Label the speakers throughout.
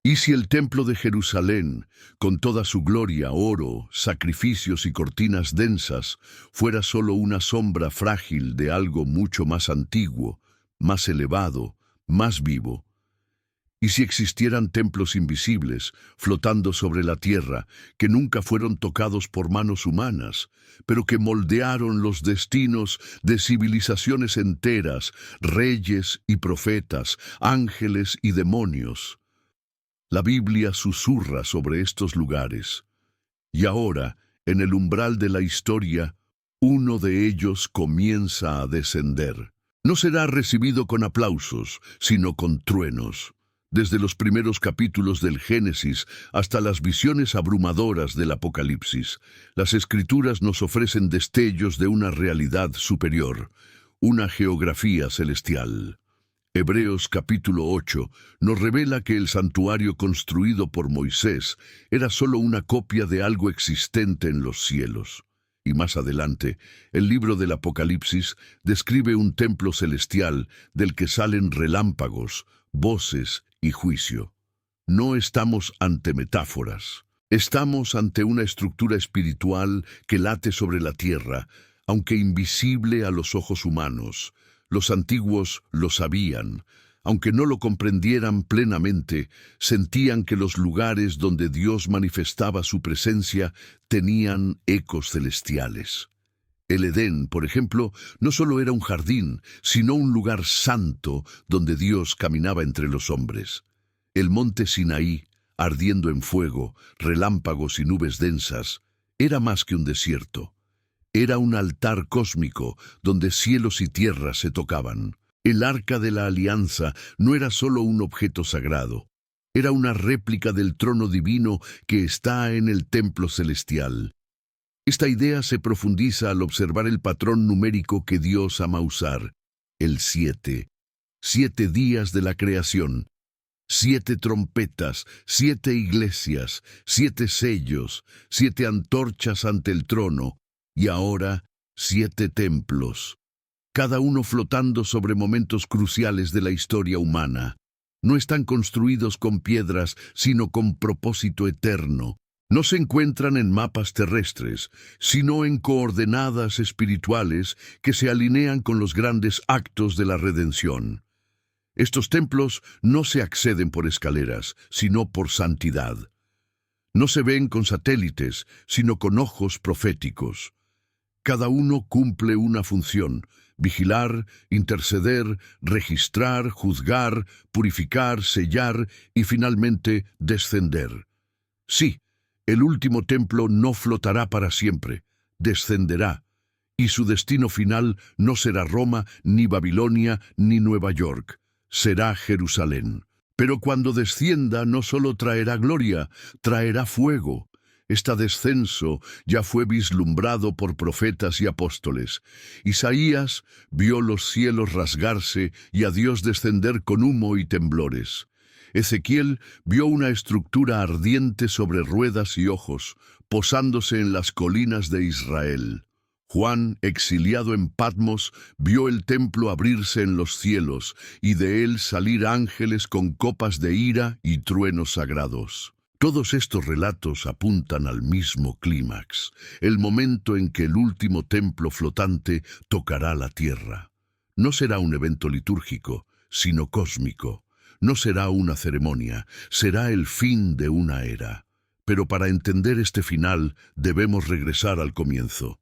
Speaker 1: ¿Y si el templo de Jerusalén, con toda su gloria, oro, sacrificios y cortinas densas, fuera solo una sombra frágil de algo mucho más antiguo, más elevado, más vivo? ¿Y si existieran templos invisibles, flotando sobre la tierra, que nunca fueron tocados por manos humanas, pero que moldearon los destinos de civilizaciones enteras, reyes y profetas, ángeles y demonios? La Biblia susurra sobre estos lugares. Y ahora, en el umbral de la historia, uno de ellos comienza a descender. No será recibido con aplausos, sino con truenos. Desde los primeros capítulos del Génesis hasta las visiones abrumadoras del Apocalipsis, las Escrituras nos ofrecen destellos de una realidad superior, una geografía celestial. Hebreos capítulo 8 nos revela que el santuario construido por Moisés era solo una copia de algo existente en los cielos. Y más adelante, el libro del Apocalipsis describe un templo celestial del que salen relámpagos, voces y juicio. No estamos ante metáforas. Estamos ante una estructura espiritual que late sobre la tierra, aunque invisible a los ojos humanos. Los antiguos lo sabían. Aunque no lo comprendieran plenamente, sentían que los lugares donde Dios manifestaba su presencia tenían ecos celestiales. El Edén, por ejemplo, no solo era un jardín, sino un lugar santo donde Dios caminaba entre los hombres. El monte Sinaí, ardiendo en fuego, relámpagos y nubes densas, era más que un desierto. Era un altar cósmico donde cielos y tierras se tocaban. El Arca de la Alianza no era solo un objeto sagrado. Era una réplica del trono divino que está en el templo celestial. Esta idea se profundiza al observar el patrón numérico que Dios ama usar, el 7. 7 días de la creación, 7 trompetas, 7 iglesias, 7 sellos, 7 antorchas ante el trono, y ahora 7 templos, cada uno flotando sobre momentos cruciales de la historia humana. No están construidos con piedras, sino con propósito eterno. No se encuentran en mapas terrestres, sino en coordenadas espirituales que se alinean con los grandes actos de la redención. Estos templos no se acceden por escaleras, sino por santidad. No se ven con satélites, sino con ojos proféticos. Cada uno cumple una función: vigilar, interceder, registrar, juzgar, purificar, sellar y finalmente descender. Sí, el último templo no flotará para siempre, descenderá, y su destino final no será Roma, ni Babilonia, ni Nueva York, será Jerusalén. Pero cuando descienda no solo traerá gloria, traerá fuego. Este descenso ya fue vislumbrado por profetas y apóstoles. Isaías vio los cielos rasgarse y a Dios descender con humo y temblores. Ezequiel vio una estructura ardiente sobre ruedas y ojos, posándose en las colinas de Israel. Juan, exiliado en Patmos, vio el templo abrirse en los cielos y de él salir ángeles con copas de ira y truenos sagrados. Todos estos relatos apuntan al mismo clímax, el momento en que el último templo flotante tocará la tierra. No será un evento litúrgico, sino cósmico. No será una ceremonia, será el fin de una era. Pero para entender este final debemos regresar al comienzo.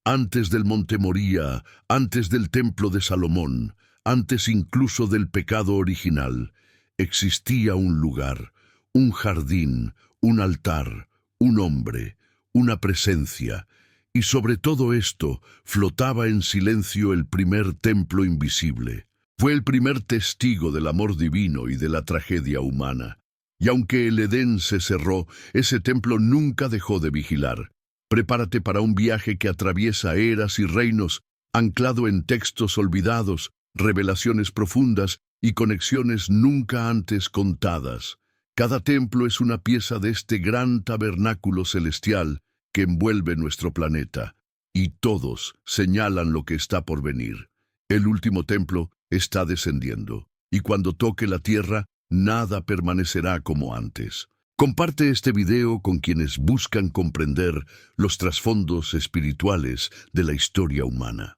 Speaker 1: Antes del monte Moría, antes del templo de Salomón, antes incluso del pecado original, existía un lugar, un jardín, un altar, un hombre, una presencia, y sobre todo esto flotaba en silencio el primer templo invisible. Fue el primer testigo del amor divino y de la tragedia humana. Y aunque el Edén se cerró, ese templo nunca dejó de vigilar. Prepárate para un viaje que atraviesa eras y reinos, anclado en textos olvidados, revelaciones profundas y conexiones nunca antes contadas. Cada templo es una pieza de este gran tabernáculo celestial que envuelve nuestro planeta, y todos señalan lo que está por venir. El último templo está descendiendo, y cuando toque la tierra, Nada permanecerá como antes. Comparte este video con quienes buscan comprender los trasfondos espirituales de la historia humana.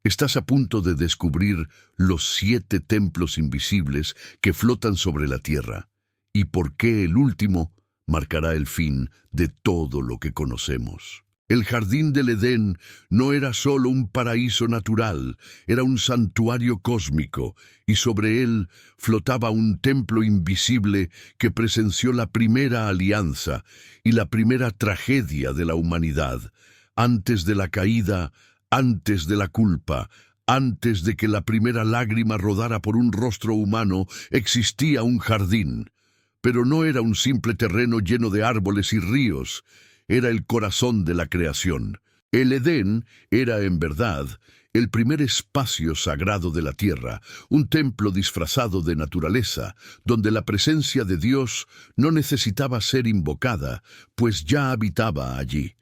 Speaker 1: Estás a punto de descubrir los 7 templos invisibles que flotan sobre la tierra y por qué el último marcará el fin de todo lo que conocemos. El jardín del Edén no era solo un paraíso natural, era un santuario cósmico, y sobre él flotaba un templo invisible que presenció la primera alianza y la primera tragedia de la humanidad, antes de la caída, antes de la culpa, antes de que la primera lágrima rodara por un rostro humano, existía un jardín. Pero no era un simple terreno lleno de árboles y ríos, era el corazón de la creación. El Edén era, en verdad, el primer espacio sagrado de la tierra, un templo disfrazado de naturaleza, donde la presencia de Dios no necesitaba ser invocada, pues ya habitaba allí.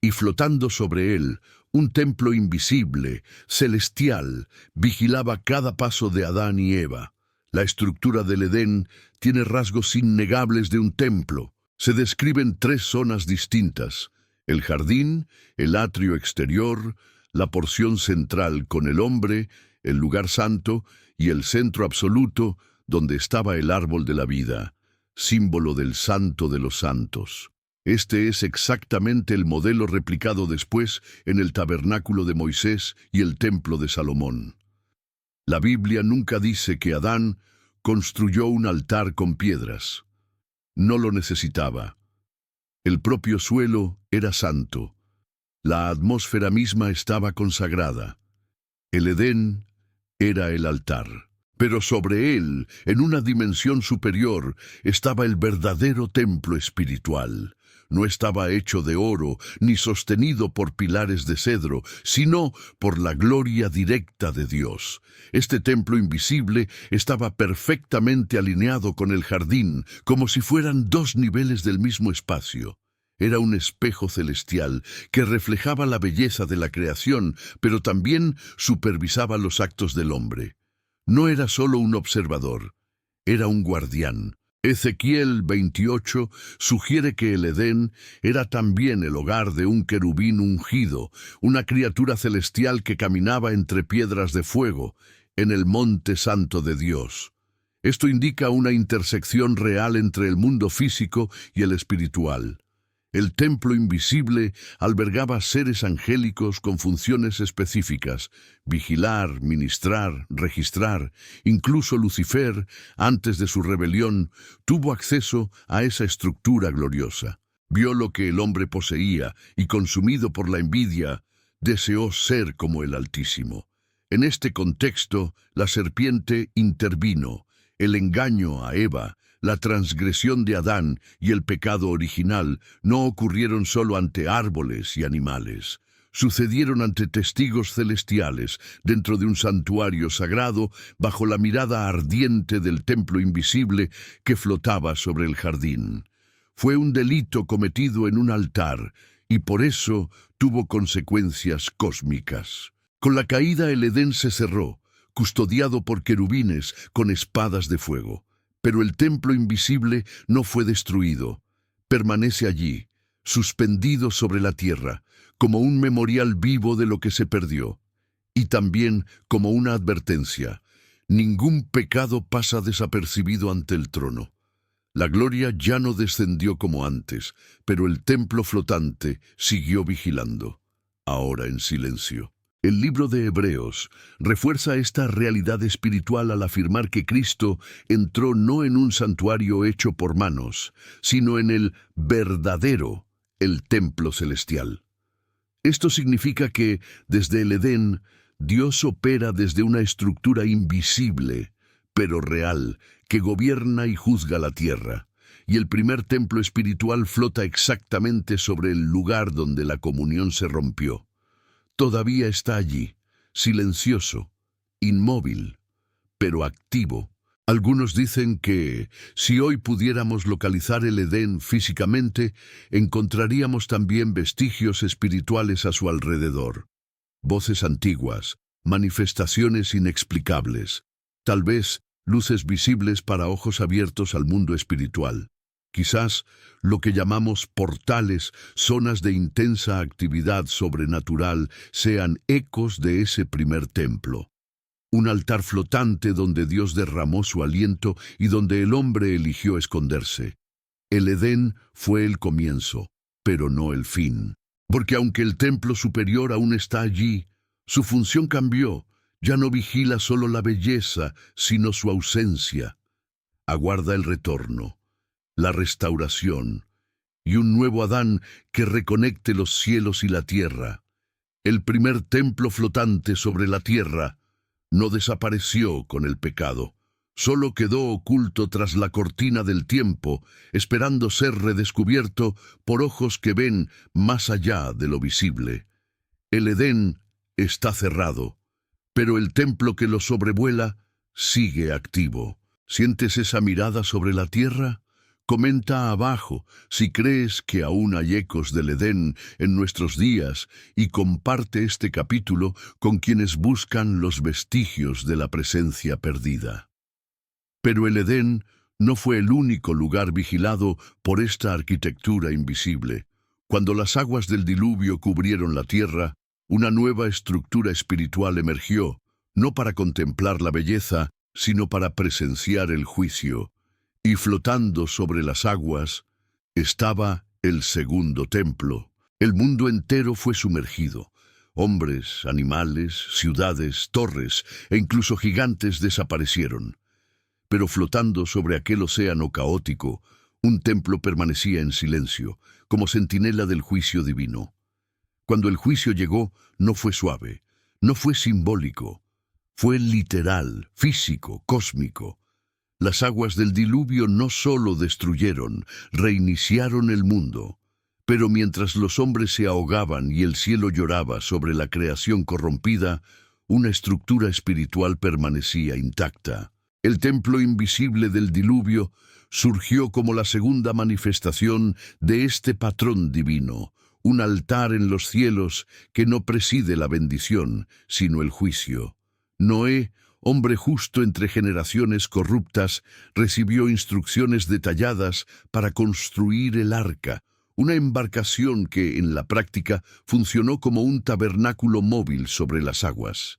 Speaker 1: Y flotando sobre él, un templo invisible, celestial, vigilaba cada paso de Adán y Eva. La estructura del Edén tiene rasgos innegables de un templo. Se describen 3 zonas distintas: el jardín, el atrio exterior, la porción central con el hombre, el lugar santo y el centro absoluto donde estaba el árbol de la vida, símbolo del santo de los santos. Este es exactamente el modelo replicado después en el tabernáculo de Moisés y el templo de Salomón. La Biblia nunca dice que Adán construyó un altar con piedras. No lo necesitaba. El propio suelo era santo. La atmósfera misma estaba consagrada. El Edén era el altar. Pero sobre él, en una dimensión superior, estaba el verdadero templo espiritual. No estaba hecho de oro, ni sostenido por pilares de cedro, sino por la gloria directa de Dios. Este templo invisible estaba perfectamente alineado con el jardín, como si fueran 2 niveles del mismo espacio. Era un espejo celestial que reflejaba la belleza de la creación, pero también supervisaba los actos del hombre. No era solo un observador, era un guardián. Ezequiel 28 sugiere que el Edén era también el hogar de un querubín ungido, una criatura celestial que caminaba entre piedras de fuego, en el monte santo de Dios. Esto indica una intersección real entre el mundo físico y el espiritual. El templo invisible albergaba seres angélicos con funciones específicas: vigilar, ministrar, registrar. Incluso Lucifer, antes de su rebelión, tuvo acceso a esa estructura gloriosa. Vio lo que el hombre poseía y, consumido por la envidia, deseó ser como el Altísimo. En este contexto, la serpiente intervino. El engaño a Eva, la transgresión de Adán y el pecado original no ocurrieron solo ante árboles y animales. Sucedieron ante testigos celestiales, dentro de un santuario sagrado, bajo la mirada ardiente del templo invisible que flotaba sobre el jardín. Fue un delito cometido en un altar, y por eso tuvo consecuencias cósmicas. Con la caída el Edén se cerró, custodiado por querubines con espadas de fuego. Pero el templo invisible no fue destruido. Permanece allí, suspendido sobre la tierra, como un memorial vivo de lo que se perdió. Y también como una advertencia: ningún pecado pasa desapercibido ante el trono. La gloria ya no descendió como antes, pero el templo flotante siguió vigilando, ahora en silencio. El libro de Hebreos refuerza esta realidad espiritual al afirmar que Cristo entró no en un santuario hecho por manos, sino en el verdadero, el templo celestial. Esto significa que, desde el Edén, Dios opera desde una estructura invisible, pero real, que gobierna y juzga la tierra. Y el primer templo espiritual flota exactamente sobre el lugar donde la comunión se rompió. Todavía está allí, silencioso, inmóvil, pero activo. Algunos dicen que, si hoy pudiéramos localizar el Edén físicamente, encontraríamos también vestigios espirituales a su alrededor. Voces antiguas, manifestaciones inexplicables. Tal vez luces visibles para ojos abiertos al mundo espiritual. Quizás lo que llamamos portales, zonas de intensa actividad sobrenatural, sean ecos de ese primer templo. Un altar flotante donde Dios derramó su aliento y donde el hombre eligió esconderse. El Edén fue el comienzo, pero no el fin. Porque aunque el templo superior aún está allí, su función cambió. Ya no vigila solo la belleza, sino su ausencia. Aguarda el retorno, la restauración y un nuevo Adán que reconecte los cielos y la tierra. El primer templo flotante sobre la tierra no desapareció con el pecado, solo quedó oculto tras la cortina del tiempo, esperando ser redescubierto por ojos que ven más allá de lo visible. El Edén está cerrado, pero el templo que lo sobrevuela sigue activo. ¿Sientes esa mirada sobre la tierra? Comenta abajo si crees que aún hay ecos del Edén en nuestros días y comparte este capítulo con quienes buscan los vestigios de la presencia perdida. Pero el Edén no fue el único lugar vigilado por esta arquitectura invisible. Cuando las aguas del diluvio cubrieron la tierra, una nueva estructura espiritual emergió, no para contemplar la belleza, sino para presenciar el juicio. Y flotando sobre las aguas estaba el segundo templo. El mundo entero fue sumergido. Hombres, animales, ciudades, torres e incluso gigantes desaparecieron. Pero flotando sobre aquel océano caótico, un templo permanecía en silencio, como centinela del juicio divino. Cuando el juicio llegó, no fue suave, no fue simbólico, fue literal, físico, cósmico. Las aguas del diluvio no solo destruyeron, reiniciaron el mundo. Pero mientras los hombres se ahogaban y el cielo lloraba sobre la creación corrompida, una estructura espiritual permanecía intacta. El templo invisible del diluvio surgió como la segunda manifestación de este patrón divino, un altar en los cielos que no preside la bendición, sino el juicio. Noé, hombre justo entre generaciones corruptas, recibió instrucciones detalladas para construir el arca, una embarcación que, en la práctica, funcionó como un tabernáculo móvil sobre las aguas.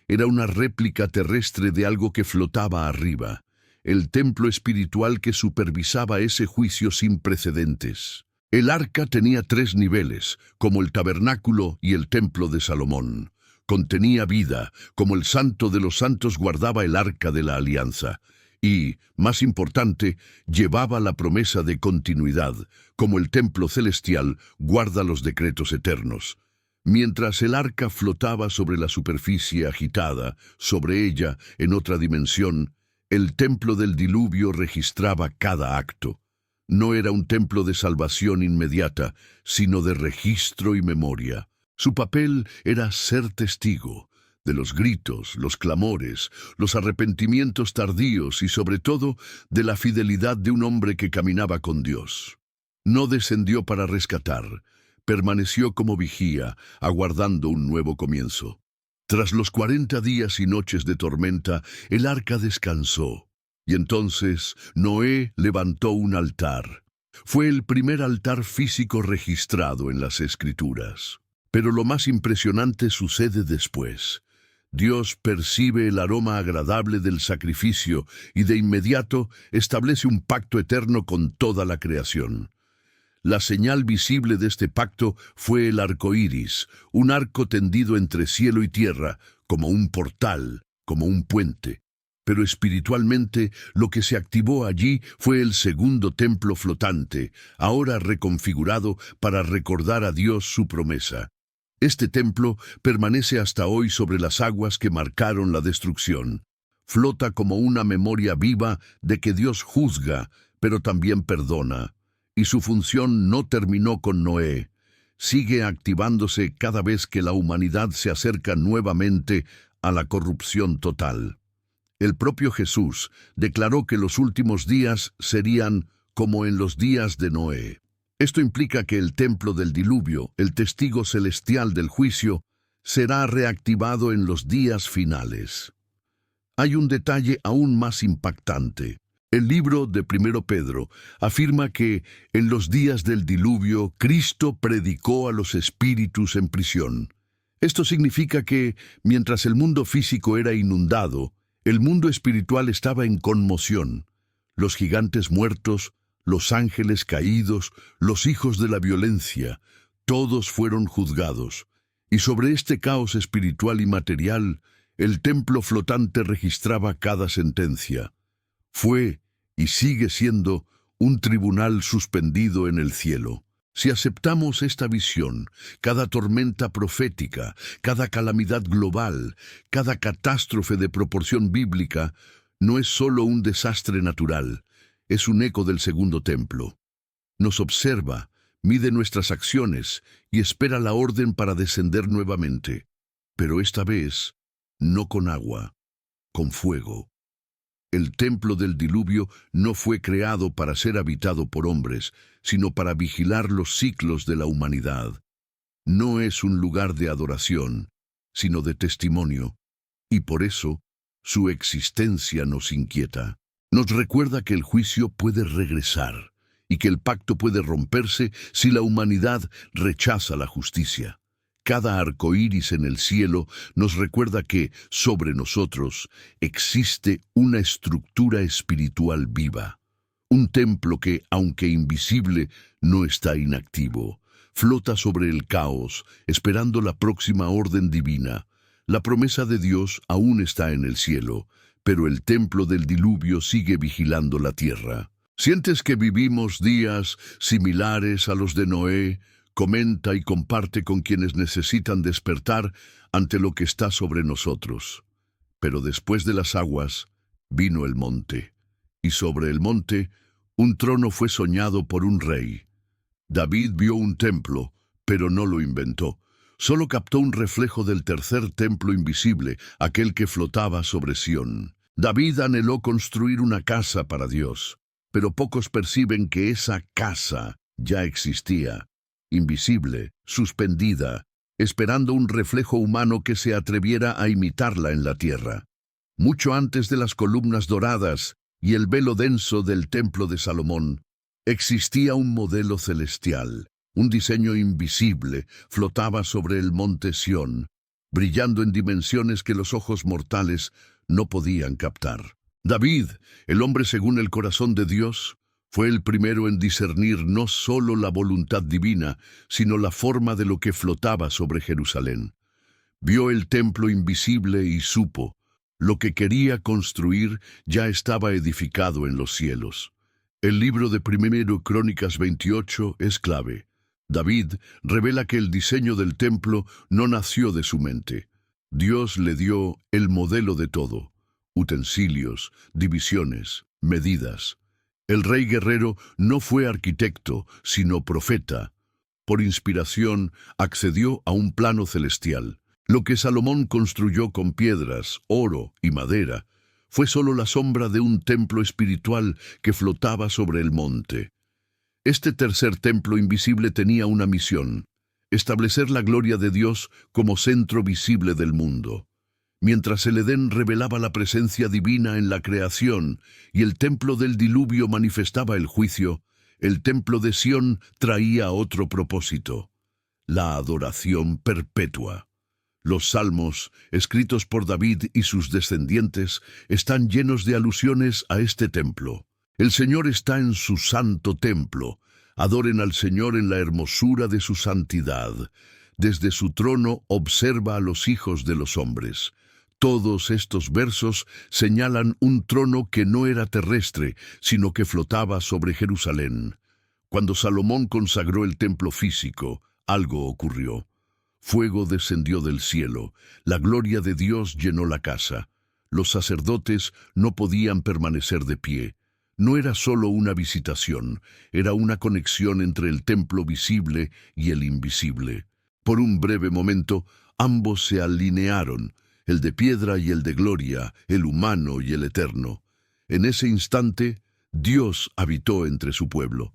Speaker 1: Era una réplica terrestre de algo que flotaba arriba, el templo espiritual que supervisaba ese juicio sin precedentes. El arca tenía 3 niveles, como el tabernáculo y el templo de Salomón. Contenía vida, como el santo de los santos guardaba el arca de la alianza. Y, más importante, llevaba la promesa de continuidad, como el templo celestial guarda los decretos eternos. Mientras el arca flotaba sobre la superficie agitada, sobre ella, en otra dimensión, el templo del diluvio registraba cada acto. No era un templo de salvación inmediata, sino de registro y memoria. Su papel era ser testigo de los gritos, los clamores, los arrepentimientos tardíos y sobre todo de la fidelidad de un hombre que caminaba con Dios. No descendió para rescatar, permaneció como vigía, aguardando un nuevo comienzo. Tras los 40 días y noches de tormenta, el arca descansó, y entonces Noé levantó un altar. Fue el primer altar físico registrado en las Escrituras. Pero lo más impresionante sucede después. Dios percibe el aroma agradable del sacrificio y de inmediato establece un pacto eterno con toda la creación. La señal visible de este pacto fue el arco iris, un arco tendido entre cielo y tierra, como un portal, como un puente. Pero espiritualmente, lo que se activó allí fue el segundo templo flotante, ahora reconfigurado para recordar a Dios su promesa. Este templo permanece hasta hoy sobre las aguas que marcaron la destrucción. Flota como una memoria viva de que Dios juzga, pero también perdona. Y su función no terminó con Noé. Sigue activándose cada vez que la humanidad se acerca nuevamente a la corrupción total. El propio Jesús declaró que los últimos días serían como en los días de Noé. Esto implica que el templo del diluvio, el testigo celestial del juicio, será reactivado en los días finales. hay un detalle aún más impactante. El libro de 1 Pedro afirma que en los días del diluvio Cristo predicó a los espíritus en prisión. Esto significa que, mientras el mundo físico era inundado, el mundo espiritual estaba en conmoción. Los gigantes muertos, los ángeles caídos, los hijos de la violencia, todos fueron juzgados. Y sobre este caos espiritual y material, el templo flotante registraba cada sentencia. Fue, y sigue siendo, un tribunal suspendido en el cielo. Si aceptamos esta visión, cada tormenta profética, cada calamidad global, cada catástrofe de proporción bíblica, no es solo un desastre natural, es un eco del segundo templo. Nos observa, mide nuestras acciones y espera la orden para descender nuevamente, pero esta vez no con agua, con fuego. El templo del diluvio no fue creado para ser habitado por hombres, sino para vigilar los ciclos de la humanidad. No es un lugar de adoración, sino de testimonio, y por eso su existencia nos inquieta. Nos recuerda que el juicio puede regresar y que el pacto puede romperse si la humanidad rechaza la justicia. Cada arco iris en el cielo nos recuerda que, sobre nosotros, existe una estructura espiritual viva. Un templo que, aunque invisible, no está inactivo. Flota sobre el caos, esperando la próxima orden divina. La promesa de Dios aún está en el cielo, pero el templo del diluvio sigue vigilando la tierra. ¿Sientes que vivimos días similares a los de Noé? Comenta y comparte con quienes necesitan despertar ante lo que está sobre nosotros. Pero después de las aguas, vino el monte, y sobre el monte, un trono fue soñado por un rey. David vio un templo, pero no lo inventó. Solo captó un reflejo del tercer templo invisible, aquel que flotaba sobre Sión. David anheló construir una casa para Dios, pero pocos perciben que esa casa ya existía. Invisible, suspendida, esperando un reflejo humano que se atreviera a imitarla en la tierra. Mucho antes de las columnas doradas y el velo denso del templo de Salomón, existía un modelo celestial. Un diseño invisible flotaba sobre el monte Sión, brillando en dimensiones que los ojos mortales no podían captar. David, el hombre según el corazón de Dios, fue el primero en discernir no solo la voluntad divina, sino la forma de lo que flotaba sobre Jerusalén. Vio el templo invisible y supo, lo que quería construir ya estaba edificado en los cielos. El libro de 1 Crónicas 28 es clave. David revela que el diseño del templo no nació de su mente. Dios le dio el modelo de todo: utensilios, divisiones, medidas. El rey guerrero no fue arquitecto, sino profeta. Por inspiración, accedió a un plano celestial. Lo que Salomón construyó con piedras, oro y madera fue solo la sombra de un templo espiritual que flotaba sobre el monte. Este tercer templo invisible tenía una misión: establecer la gloria de Dios como centro visible del mundo. Mientras el Edén revelaba la presencia divina en la creación y el templo del diluvio manifestaba el juicio, el templo de Sión traía otro propósito: la adoración perpetua. Los salmos, escritos por David y sus descendientes, están llenos de alusiones a este templo. El Señor está en su santo templo. Adoren al Señor en la hermosura de su santidad. Desde su trono observa a los hijos de los hombres. Todos estos versos señalan un trono que no era terrestre, sino que flotaba sobre Jerusalén. Cuando Salomón consagró el templo físico, algo ocurrió. Fuego descendió del cielo, la gloria de Dios llenó la casa. Los sacerdotes no podían permanecer de pie. No era solo una visitación, era una conexión entre el templo visible y el invisible. Por un breve momento, ambos se alinearon, el de piedra y el de gloria, el humano y el eterno. En ese instante, Dios habitó entre su pueblo.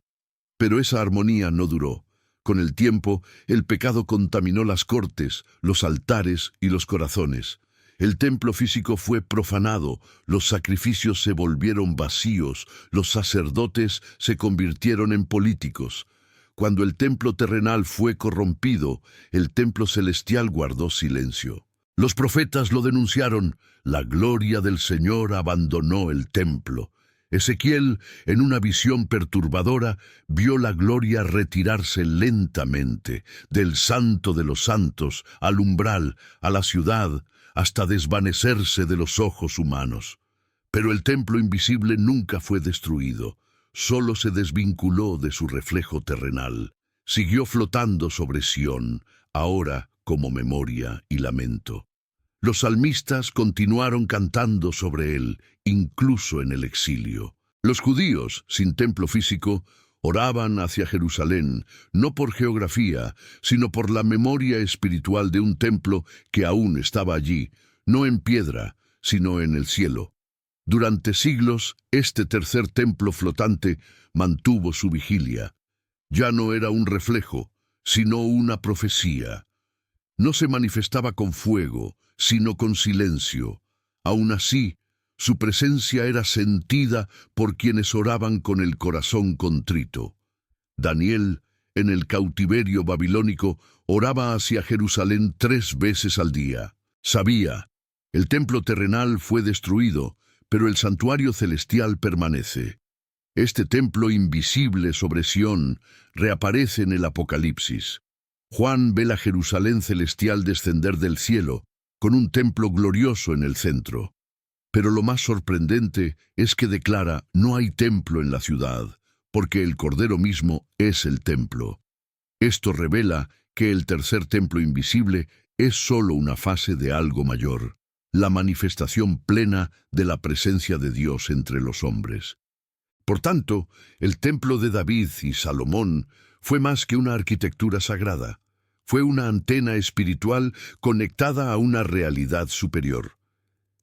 Speaker 1: Pero esa armonía no duró. Con el tiempo, el pecado contaminó las cortes, los altares y los corazones. El templo físico fue profanado, los sacrificios se volvieron vacíos, los sacerdotes se convirtieron en políticos. Cuando el templo terrenal fue corrompido, el templo celestial guardó silencio. Los profetas lo denunciaron, la gloria del Señor abandonó el templo. Ezequiel, en una visión perturbadora, vio la gloria retirarse lentamente del Santo de los Santos al umbral, a la ciudad, hasta desvanecerse de los ojos humanos. Pero el templo invisible nunca fue destruido, solo se desvinculó de su reflejo terrenal. Siguió flotando sobre Sión, ahora como memoria y lamento. Los salmistas continuaron cantando sobre él, incluso en el exilio. Los judíos, sin templo físico, oraban hacia Jerusalén, no por geografía, sino por la memoria espiritual de un templo que aún estaba allí, no en piedra, sino en el cielo. Durante siglos, este tercer templo flotante mantuvo su vigilia. Ya no era un reflejo, sino una profecía. No se manifestaba con fuego, sino con silencio. Aún así, su presencia era sentida por quienes oraban con el corazón contrito. Daniel, en el cautiverio babilónico, oraba hacia Jerusalén 3 veces al día. Sabía, el templo terrenal fue destruido, pero el santuario celestial permanece. Este templo invisible sobre Sión reaparece en el Apocalipsis. Juan ve la Jerusalén celestial descender del cielo, con un templo glorioso en el centro. Pero lo más sorprendente es que declara: no hay templo en la ciudad, porque el Cordero mismo es el templo. Esto revela que el tercer templo invisible es solo una fase de algo mayor, la manifestación plena de la presencia de Dios entre los hombres. Por tanto, el templo de David y Salomón fue más que una arquitectura sagrada. Fue una antena espiritual conectada a una realidad superior.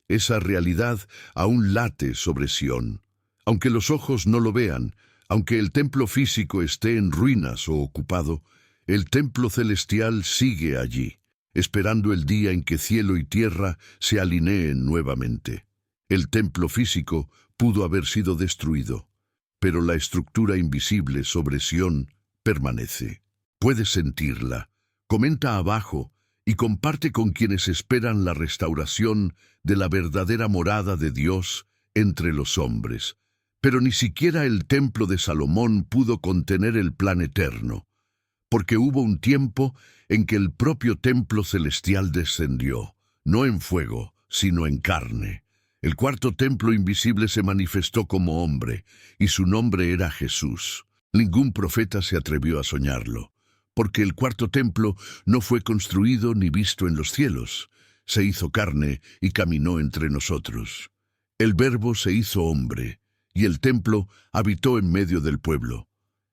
Speaker 1: Esa realidad aún late sobre Sión. Aunque los ojos no lo vean, aunque el templo físico esté en ruinas o ocupado, el templo celestial sigue allí, esperando el día en que cielo y tierra se alineen nuevamente. El templo físico pudo haber sido destruido, pero la estructura invisible sobre Sión permanece. Puedes sentirla. Comenta abajo y comparte con quienes esperan la restauración de la verdadera morada de Dios entre los hombres. Pero ni siquiera el templo de Salomón pudo contener el plan eterno, porque hubo un tiempo en que el propio templo celestial descendió, no en fuego, sino en carne. El cuarto templo invisible se manifestó como hombre, y su nombre era Jesús. Ningún profeta se atrevió a soñarlo, porque el cuarto templo no fue construido ni visto en los cielos. Se hizo carne y caminó entre nosotros. El Verbo se hizo hombre, y el templo habitó en medio del pueblo.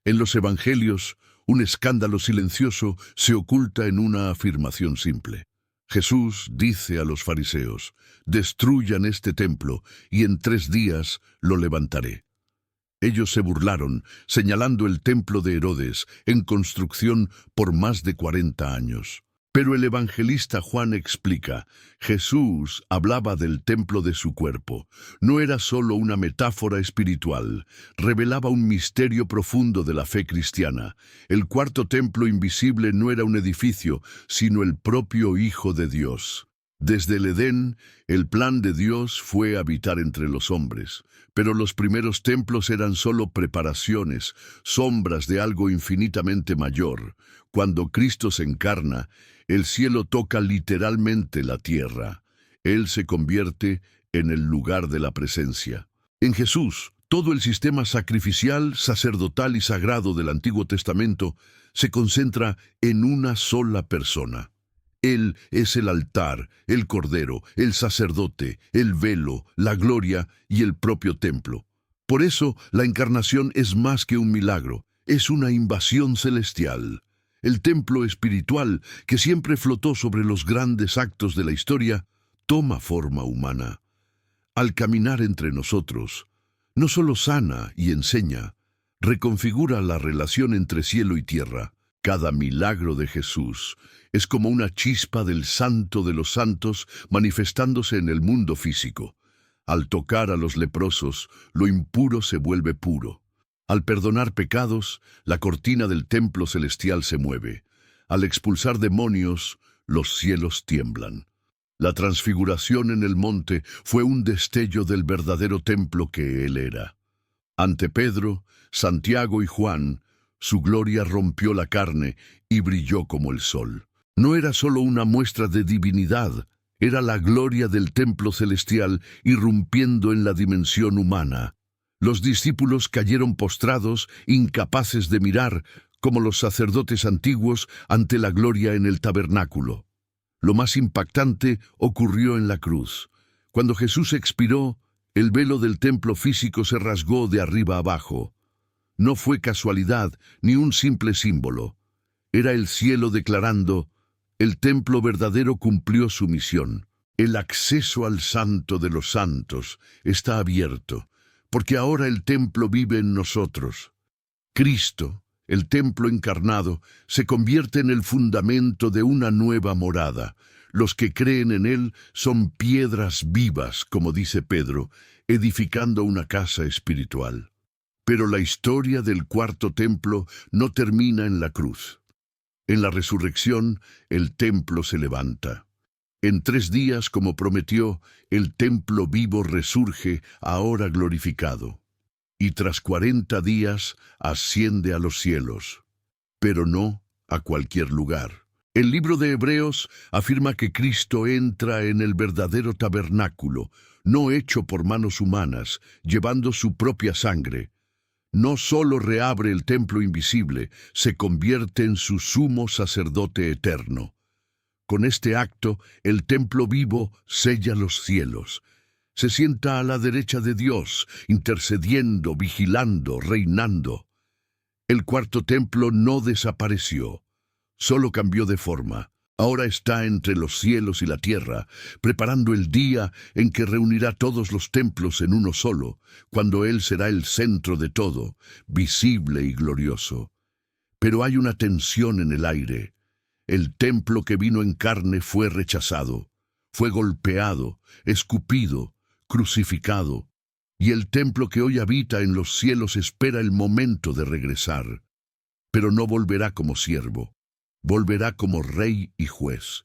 Speaker 1: En los evangelios, un escándalo silencioso se oculta en una afirmación simple. Jesús dice a los fariseos: «Destruyan este templo, y en 3 días lo levantaré». Ellos se burlaron, señalando el templo de Herodes, en construcción por más de 40 años. Pero el evangelista Juan explica: Jesús hablaba del templo de su cuerpo. No era solo una metáfora espiritual, revelaba un misterio profundo de la fe cristiana. El cuarto templo invisible no era un edificio, sino el propio Hijo de Dios. Desde el Edén, el plan de Dios fue habitar entre los hombres, pero los primeros templos eran solo preparaciones, sombras de algo infinitamente mayor. Cuando Cristo se encarna, el cielo toca literalmente la tierra. Él se convierte en el lugar de la presencia. En Jesús, todo el sistema sacrificial, sacerdotal y sagrado del Antiguo Testamento se concentra en una sola persona. Él es el altar, el cordero, el sacerdote, el velo, la gloria y el propio templo. Por eso, la encarnación es más que un milagro, es una invasión celestial. El templo espiritual, que siempre flotó sobre los grandes actos de la historia, toma forma humana. Al caminar entre nosotros, no solo sana y enseña, reconfigura la relación entre cielo y tierra. Cada milagro de Jesús es como una chispa del Santo de los Santos manifestándose en el mundo físico. Al tocar a los leprosos, lo impuro se vuelve puro. Al perdonar pecados, la cortina del templo celestial se mueve. Al expulsar demonios, los cielos tiemblan. La transfiguración en el monte fue un destello del verdadero templo que Él era. Ante Pedro, Santiago y Juan, su gloria rompió la carne y brilló como el sol. No era solo una muestra de divinidad, era la gloria del templo celestial irrumpiendo en la dimensión humana. Los discípulos cayeron postrados, incapaces de mirar, como los sacerdotes antiguos ante la gloria en el tabernáculo. Lo más impactante ocurrió en la cruz. Cuando Jesús expiró, el velo del templo físico se rasgó de arriba abajo. No fue casualidad ni un simple símbolo. Era el cielo declarando: el templo verdadero cumplió su misión. El acceso al Santo de los Santos está abierto, porque ahora el templo vive en nosotros. Cristo, el templo encarnado, se convierte en el fundamento de una nueva morada. Los que creen en Él son piedras vivas, como dice Pedro, edificando una casa espiritual. Pero la historia del cuarto templo no termina en la cruz. En la resurrección, el templo se levanta. En 3 días, como prometió, el templo vivo resurge, ahora glorificado. Y tras 40 días asciende a los cielos, pero no a cualquier lugar. El libro de Hebreos afirma que Cristo entra en el verdadero tabernáculo, no hecho por manos humanas, llevando su propia sangre. No solo reabre el templo invisible, se convierte en su sumo sacerdote eterno. Con este acto, el templo vivo sella los cielos. Se sienta a la derecha de Dios, intercediendo, vigilando, reinando. El cuarto templo no desapareció, solo cambió de forma. Ahora está entre los cielos y la tierra, preparando el día en que reunirá todos los templos en uno solo, cuando Él será el centro de todo, visible y glorioso. Pero hay una tensión en el aire. El templo que vino en carne fue rechazado, fue golpeado, escupido, crucificado, y el templo que hoy habita en los cielos espera el momento de regresar. Pero no volverá como siervo, volverá como rey y juez.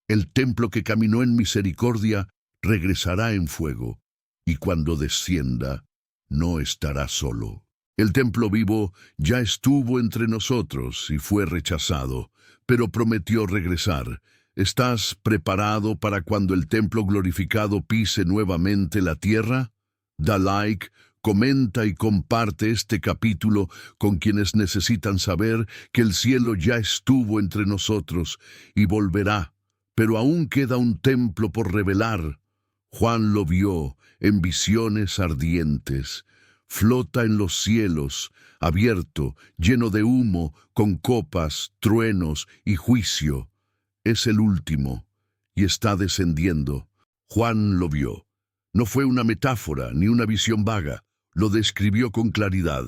Speaker 1: El templo que caminó en misericordia regresará en fuego, y cuando descienda, no estará solo. El templo vivo ya estuvo entre nosotros y fue rechazado, pero prometió regresar. ¿Estás preparado para cuando el templo glorificado pise nuevamente la tierra? Da like, comenta y comparte este capítulo con quienes necesitan saber que el cielo ya estuvo entre nosotros y volverá, pero aún queda un templo por revelar. Juan lo vio en visiones ardientes. Flota en los cielos, abierto, lleno de humo, con copas, truenos y juicio. Es el último, y está descendiendo. Juan lo vio. No fue una metáfora ni una visión vaga, lo describió con claridad.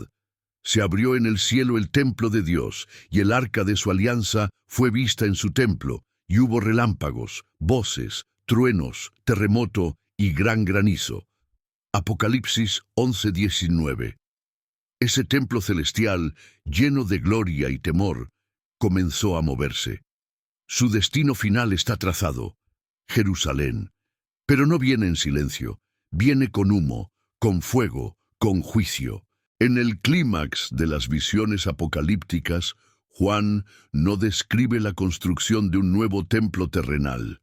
Speaker 1: Se abrió en el cielo el templo de Dios, y el arca de su alianza fue vista en su templo, y hubo relámpagos, voces, truenos, terremoto y gran granizo. Apocalipsis 11:19. Ese templo celestial, lleno de gloria y temor, comenzó a moverse. Su destino final está trazado: Jerusalén. Pero no viene en silencio, viene con humo, con fuego, con juicio. En el clímax de las visiones apocalípticas, Juan no describe la construcción de un nuevo templo terrenal.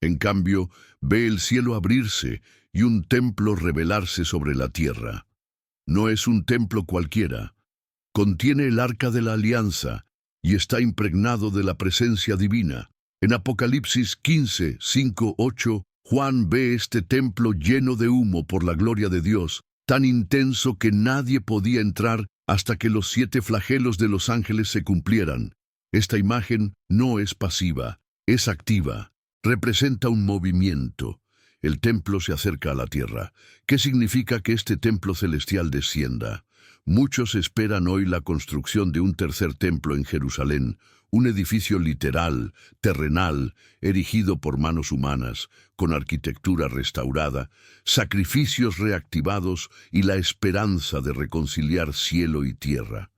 Speaker 1: En cambio, ve el cielo abrirse y un templo revelarse sobre la tierra. No es un templo cualquiera. Contiene el arca de la alianza y está impregnado de la presencia divina. En Apocalipsis 15, 5, 8, Juan ve este templo lleno de humo por la gloria de Dios, tan intenso que nadie podía entrar hasta que los 7 flagelos de los ángeles se cumplieran. Esta imagen no es pasiva, es activa. Representa un movimiento. El templo se acerca a la tierra. ¿Qué significa que este templo celestial descienda? Muchos esperan hoy la construcción de un tercer templo en Jerusalén, un edificio literal, terrenal, erigido por manos humanas, con arquitectura restaurada, sacrificios reactivados y la esperanza de reconciliar cielo y tierra.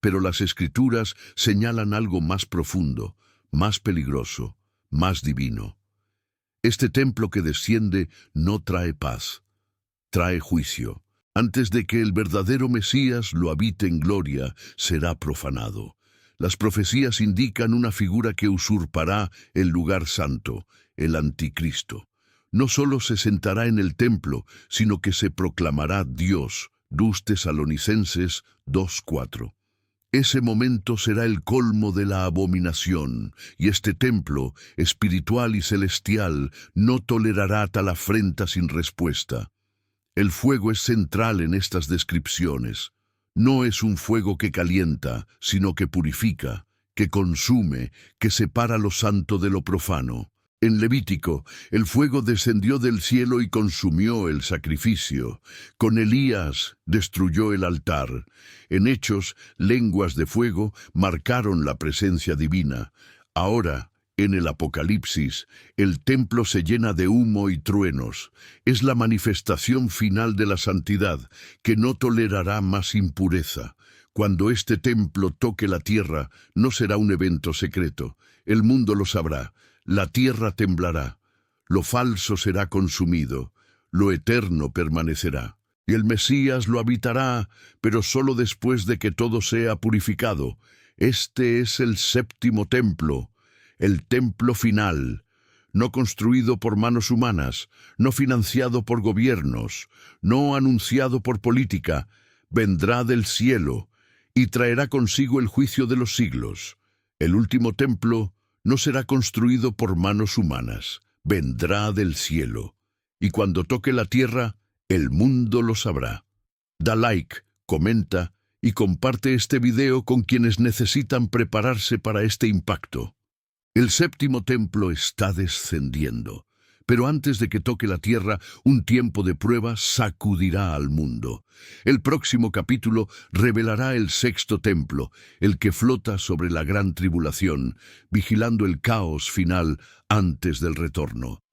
Speaker 1: Pero las Escrituras señalan algo más profundo, más peligroso, más divino. Este templo que desciende no trae paz, trae juicio. Antes de que el verdadero Mesías lo habite en gloria, será profanado. Las profecías indican una figura que usurpará el lugar santo, el anticristo. No solo se sentará en el templo, sino que se proclamará Dios. 2 Tesalonicenses 2:4. Ese momento será el colmo de la abominación, y este templo, espiritual y celestial, no tolerará tal afrenta sin respuesta. El fuego es central en estas descripciones. No es un fuego que calienta, sino que purifica, que consume, que separa lo santo de lo profano. En Levítico, el fuego descendió del cielo y consumió el sacrificio. Con Elías destruyó el altar. En Hechos, lenguas de fuego marcaron la presencia divina. Ahora, en el Apocalipsis, el templo se llena de humo y truenos. Es la manifestación final de la santidad, que no tolerará más impureza. Cuando este templo toque la tierra, no será un evento secreto. El mundo lo sabrá. La tierra temblará. Lo falso será consumido. Lo eterno permanecerá. Y el Mesías lo habitará, pero solo después de que todo sea purificado. Este es el séptimo templo. El templo final, no construido por manos humanas, no financiado por gobiernos, no anunciado por política, vendrá del cielo y traerá consigo el juicio de los siglos. El último templo no será construido por manos humanas, vendrá del cielo. Y cuando toque la tierra, el mundo lo sabrá. Da like, comenta y comparte este video con quienes necesitan prepararse para este impacto. El séptimo templo está descendiendo, pero antes de que toque la tierra, un tiempo de prueba sacudirá al mundo. El próximo capítulo revelará el sexto templo, el que flota sobre la gran tribulación, vigilando el caos final antes del retorno.